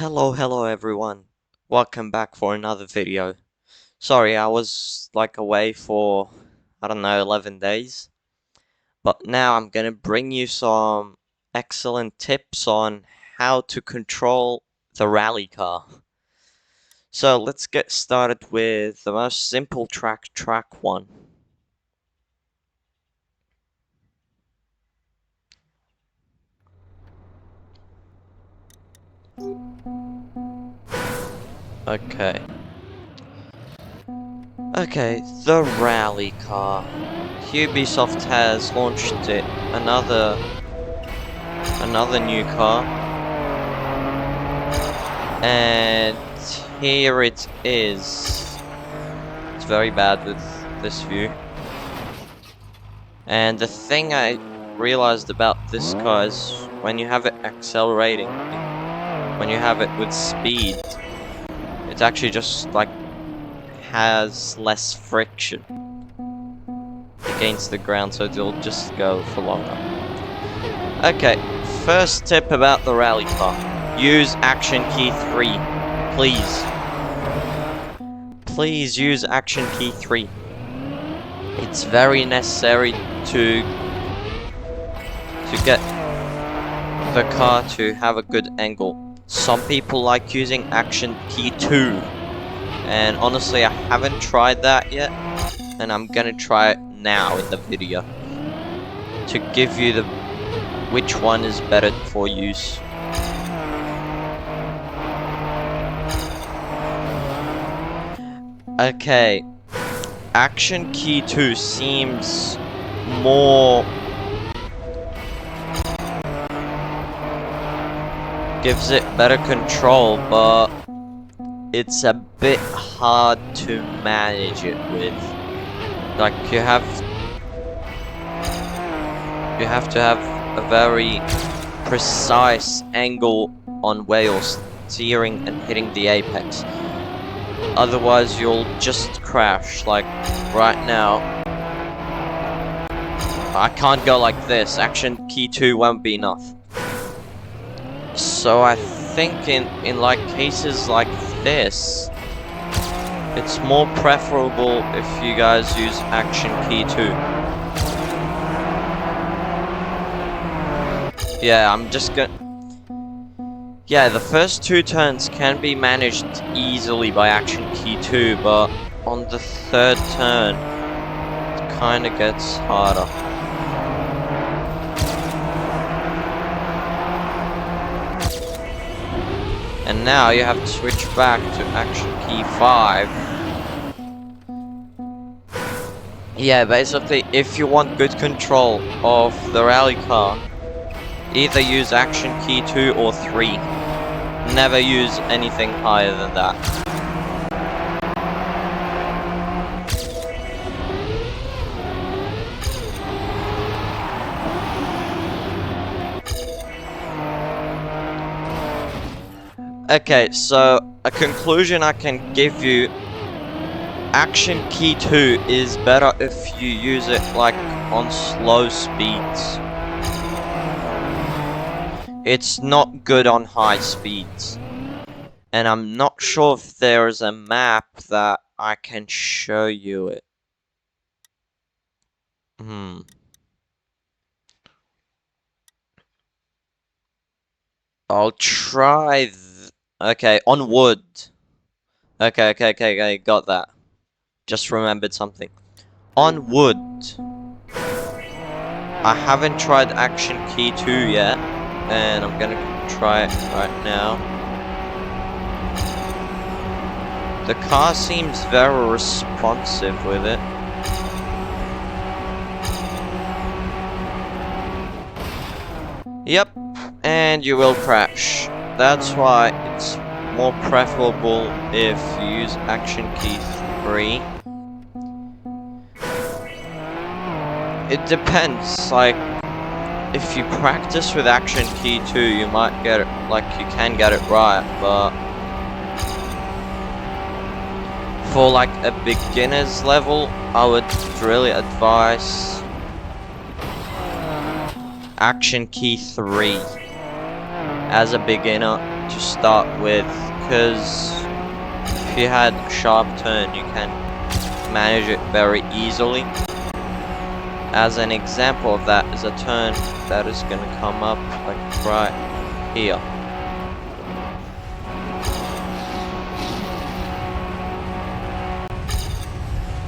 Hello everyone. Welcome back for another video. Sorry, I was away for, I don't know, 11 days. But now I'm gonna bring you some excellent tips on how to control the rally car. So let's get started with the most simple track 1. Okay, the rally car. Ubisoft has launched it, another new car, and here it is. It's very bad with this view. And the thing I realized about this car is when you have it accelerating, when you have it with speed, it actually just has less friction against the ground, so it'll just go for longer. Okay, first tip about the rally car. Use action key 3. Please use action key 3. It's very necessary to get the car to have a good angle. Some people like using action key 2. And honestly, I haven't tried that yet. And I'm gonna try it now in the video to give you the which one is better for use. Okay, action key 2 seems more, gives it better control, but it's a bit hard to manage it with. You have to have a very precise angle on where you're steering and hitting the apex. Otherwise, you'll just crash. Like right now, I can't go like this. Action key 2 won't be enough. So I think in cases like this, it's more preferable if you guys use action key 2. Yeah, I'm just gonna... Yeah, the first 2 turns can be managed easily by action key 2, but on the 3rd turn, it kinda gets harder. And now you have to switch back to action key 5. Yeah, basically, if you want good control of the rally car, either use action key 2 or 3. Never use anything higher than that. Okay, so a conclusion I can give you, action key 2 is better if you use it on slow speeds. It's not good on high speeds. And I'm not sure if there is a map that I can show you it. I'll try. Okay, on wood. Okay, got that. Just remembered something. On wood. I haven't tried action key 2 yet. And I'm gonna try it right now. The car seems very responsive with it. Yep, and you will crash. That's why it's more preferable if you use action key 3. It depends, if you practice with action key 2, you might get it, you can get it right, but for a beginner's level, I would really advise action key 3 as a beginner. to start with, because if you had a sharp turn, you can manage it very easily. As an example of that is a turn that is going to come up like right here.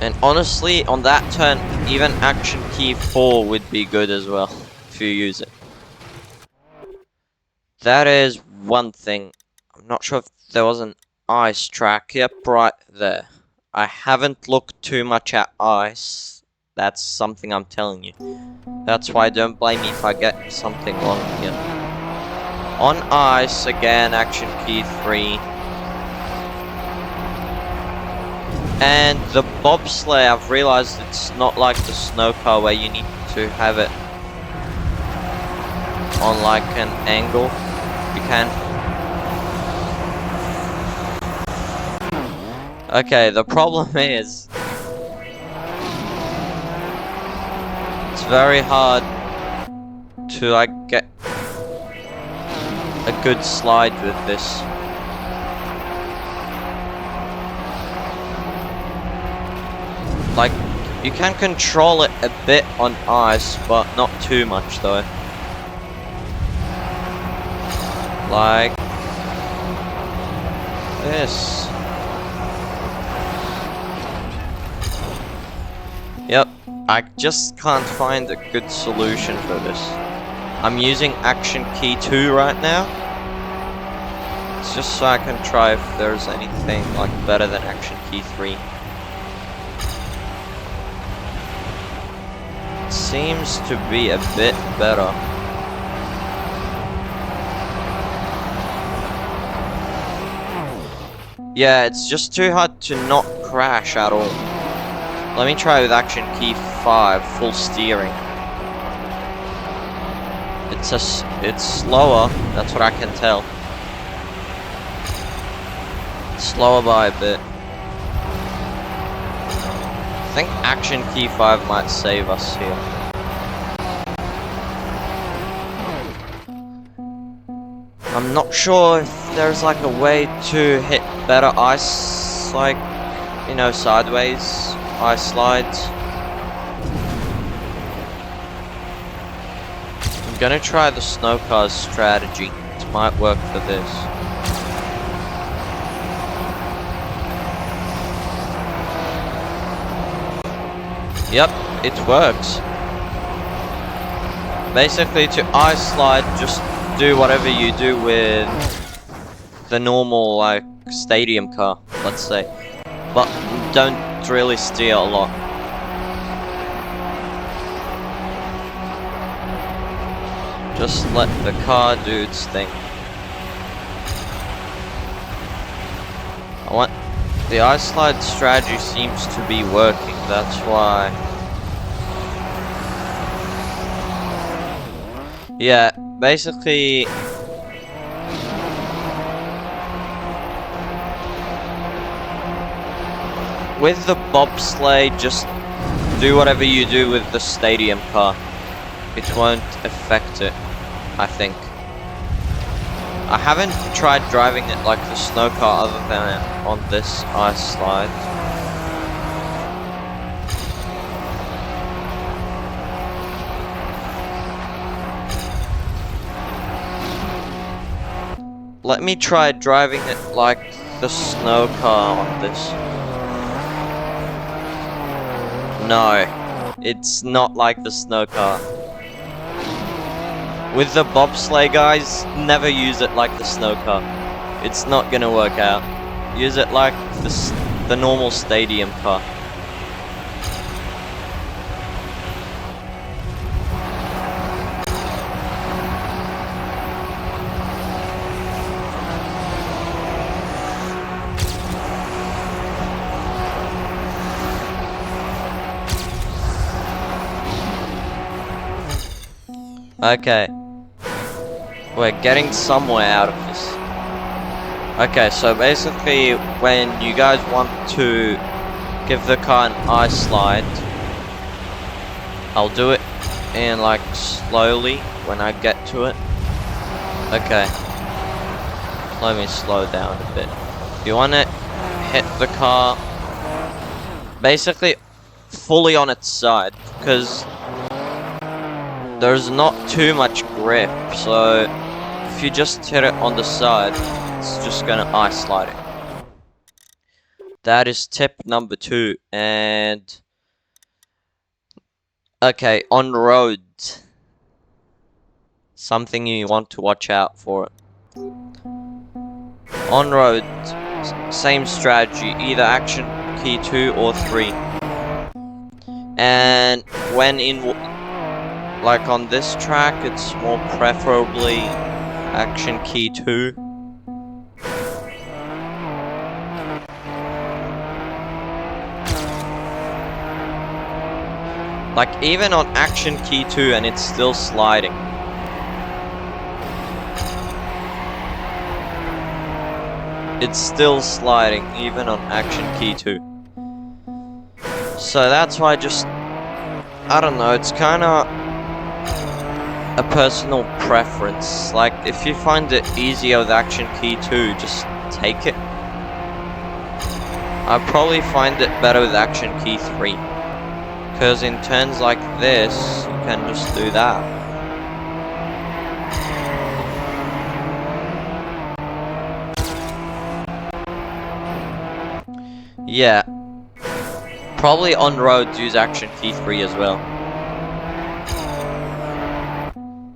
And honestly, on that turn, even action key 4 would be good as well, if you use it. That is one thing. I'm not sure if there was an ice track. Yep, right there. I haven't looked too much at ice. That's something I'm telling you. That's why don't blame me if I get something wrong here. On ice, again, action key 3. And the bobsleigh, I've realized it's not like the snow car where you need to have it on like an angle. You can. Okay, the problem is it's very hard to like get a good slide with this. Like, you can control it a bit on ice, but not too much though. Like this. Yep, I just can't find a good solution for this. I'm using action key 2 right now. It's just so I can try if there's anything like better than action key 3. Seems to be a bit better. Yeah, it's just too hard to not crash at all. Let me try with action key 5, full steering. It's slower, that's what I can tell. It's slower by a bit. I think action key 5 might save us here. I'm not sure if there's like a way to hit better ice, like, you know, sideways ice slides. I'm gonna try the snow car's strategy. It might work for this. Yep, it works. Basically, to ice slide, just do whatever you do with the normal, like, stadium car, let's say. But don't really steer a lot. Just let the car do its thing. The ice slide strategy seems to be working, that's why. Yeah, basically with the bobsleigh, just do whatever you do with the stadium car. It won't affect it, I think. I haven't tried driving it like the snow car other than on this ice slide. Let me try driving it like the snow car on this. No, it's not like the snow car. With the bobsleigh, guys, never use it like the snow car. It's not gonna work out. Use it like the normal stadium car. Okay. We're getting somewhere out of this. Okay, so basically, when you guys want to give the car an ice slide, I'll do it and like slowly when I get to it. Okay. let me slow down a bit. You want to hit the car basically fully on its side, because there's not too much grip, so if you just hit it on the side, it's just gonna ice slide it. That is tip number 2. And okay, on road, something you want to watch out for. On road, same strategy, either action key 2 or 3. And when in, like on this track, it's more preferably action key 2. Like even on action key 2 and it's still sliding. It's still sliding even on action key 2. So that's why I don't know, it's kinda a personal preference. Like if you find it easier with action key 2, just take it. I probably find it better with action key 3. Because in turns like this, you can just do that. Yeah. Probably on roads use action key 3 as well.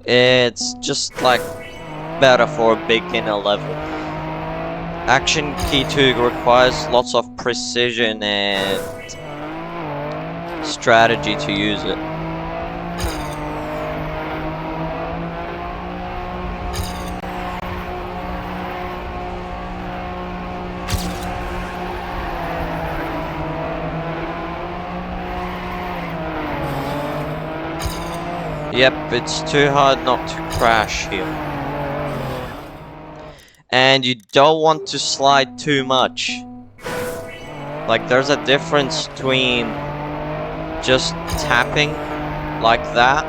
It's just like better for a beginner level. Action key 2 requires lots of precision and strategy to use it. Yep, it's too hard not to crash here. And you don't want to slide too much. Like there's a difference between just tapping like that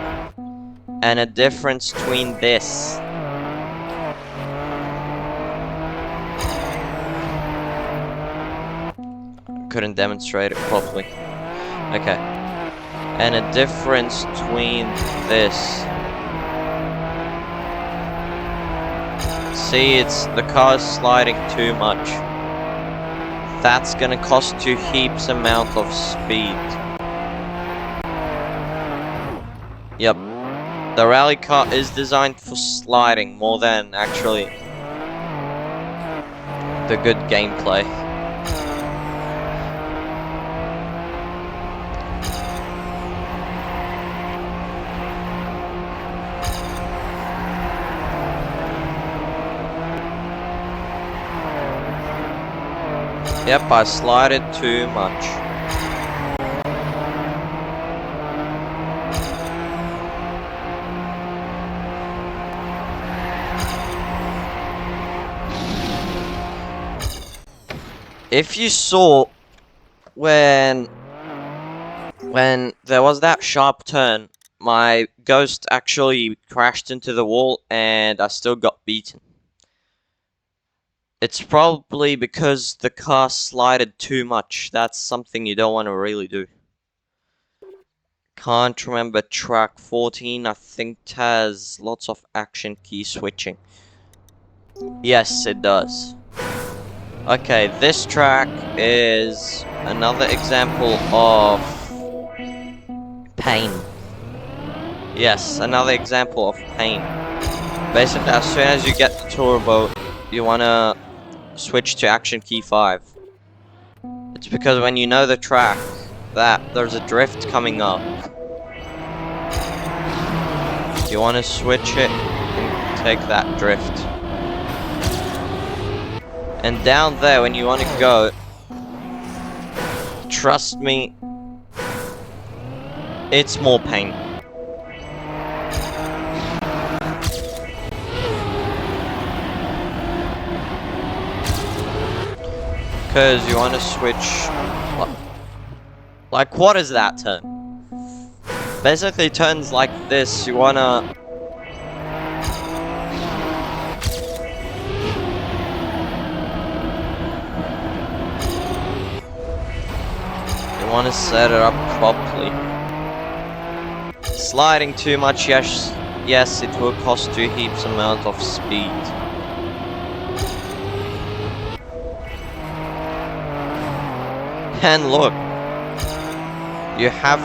and a difference between this. Couldn't demonstrate it properly. Okay. And a difference between this. See, it's the car's sliding too much. That's gonna cost you heaps amount of speed. Yep. The rally car is designed for sliding more than actually the good gameplay. Yep, I slided too much. If you saw when there was that sharp turn, my Ghost actually crashed into the wall and I still got beaten. It's probably because the car slided too much. That's something you don't want to really do. Can't remember track 14. I think it has lots of action key switching. Yes, it does. Okay, this track is another example of pain. Yes, another example of pain. Basically, as soon as you get the turbo, you wanna switch to action key 5. It's because when you know the track that there's a drift coming up, you want to switch it and take that drift. And down there, when you want to go, trust me, it's more pain. Because you want to switch. Like, what is that turn? Basically, turns like this, you wanna. want to set it up properly. Sliding too much, yes, it will cost you heaps amount of speed. And look, you have,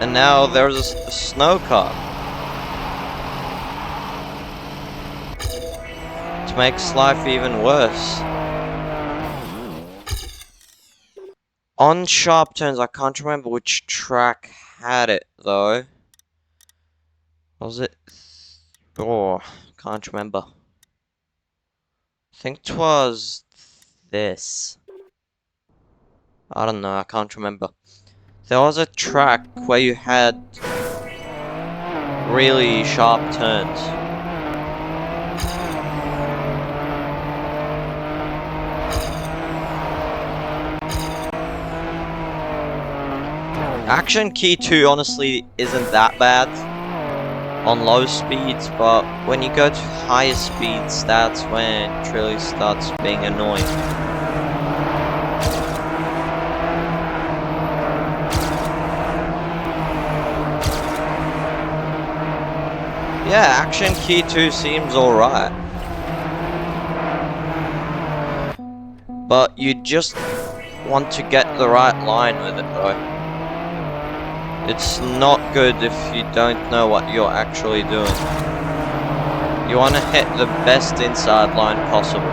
and now there's a snow car. It makes life even worse. On sharp turns, I can't remember which track had it though. Was it? Oh, can't remember. I think it was this. I don't know, I can't remember. There was a track where you had really sharp turns. Action Key 2 honestly isn't that bad on low speeds, but when you go to higher speeds, that's when it really starts being annoying. Yeah, Action Key 2 seems alright. But you just want to get the right line with it though. It's not good if you don't know what you're actually doing. You want to hit the best inside line possible.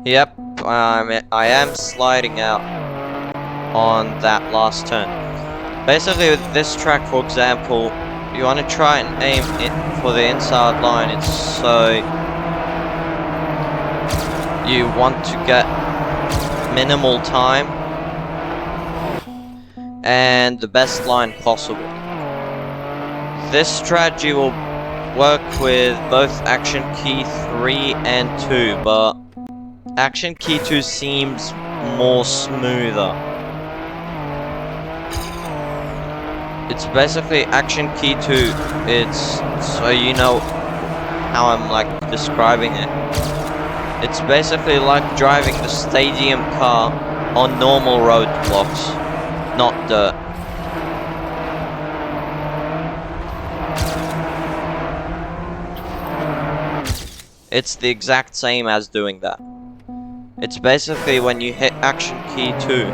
Yep, I am sliding out on that last turn. Basically with this track, for example, you want to try and aim it for the inside line. It's so you want to get minimal time and the best line possible. This strategy will work with both Action Key 3 and 2, but Action Key 2 seems more smoother. It's basically Action Key 2, it's, so you know how I'm like describing it. It's basically like driving the stadium car on normal roadblocks, not dirt. It's the exact same as doing that. It's basically when you hit Action Key 2,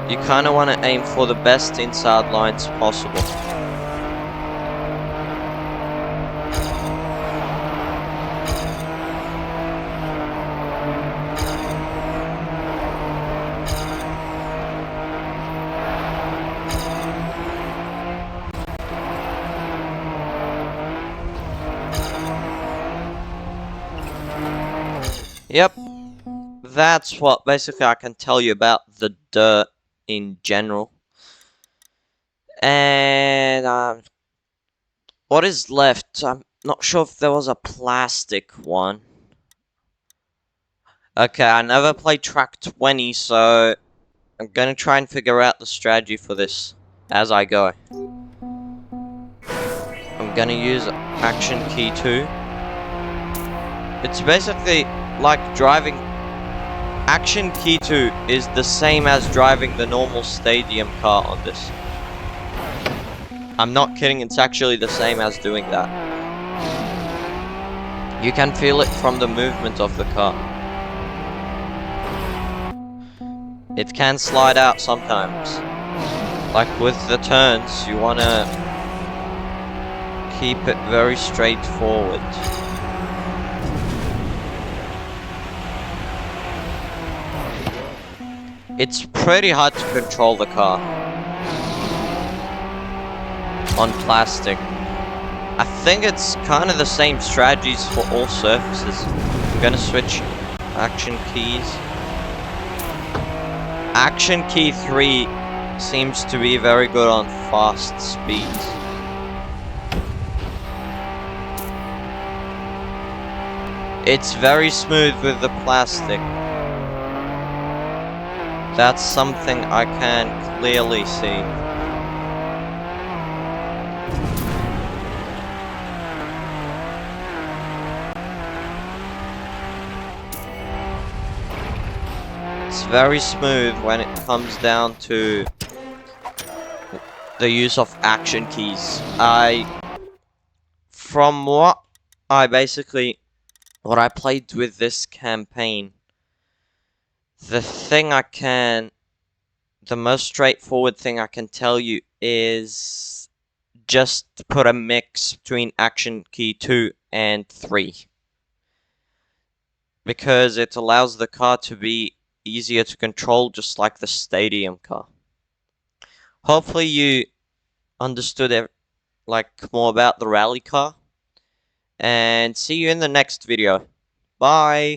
you kind of want to aim for the best inside lines possible. Yep, that's what basically I can tell you about the dirt in general. And what is left? I'm not sure if there was a plastic one. Okay, I never played Track 20, so I'm gonna try and figure out the strategy for this as I go. I'm gonna use Action Key 2. It's basically like driving. Action Key 2 is the same as driving the normal stadium car on this. I'm not kidding, it's actually the same as doing that. You can feel it from the movement of the car. It can slide out sometimes. Like with the turns, you wanna keep it very straightforward. It's pretty hard to control the car on plastic. I think it's kind of the same strategies for all surfaces. I'm gonna switch action keys. Action Key 3 seems to be very good on fast speeds. It's very smooth with the plastic. That's something I can clearly see. It's very smooth when it comes down to the use of action keys. From what what I played with this campaign, the most straightforward thing I can tell you is just put a mix between action key 2 and 3. Because it allows the car to be easier to control, just like the stadium car. Hopefully you understood more about the rally car. And see you in the next video. Bye!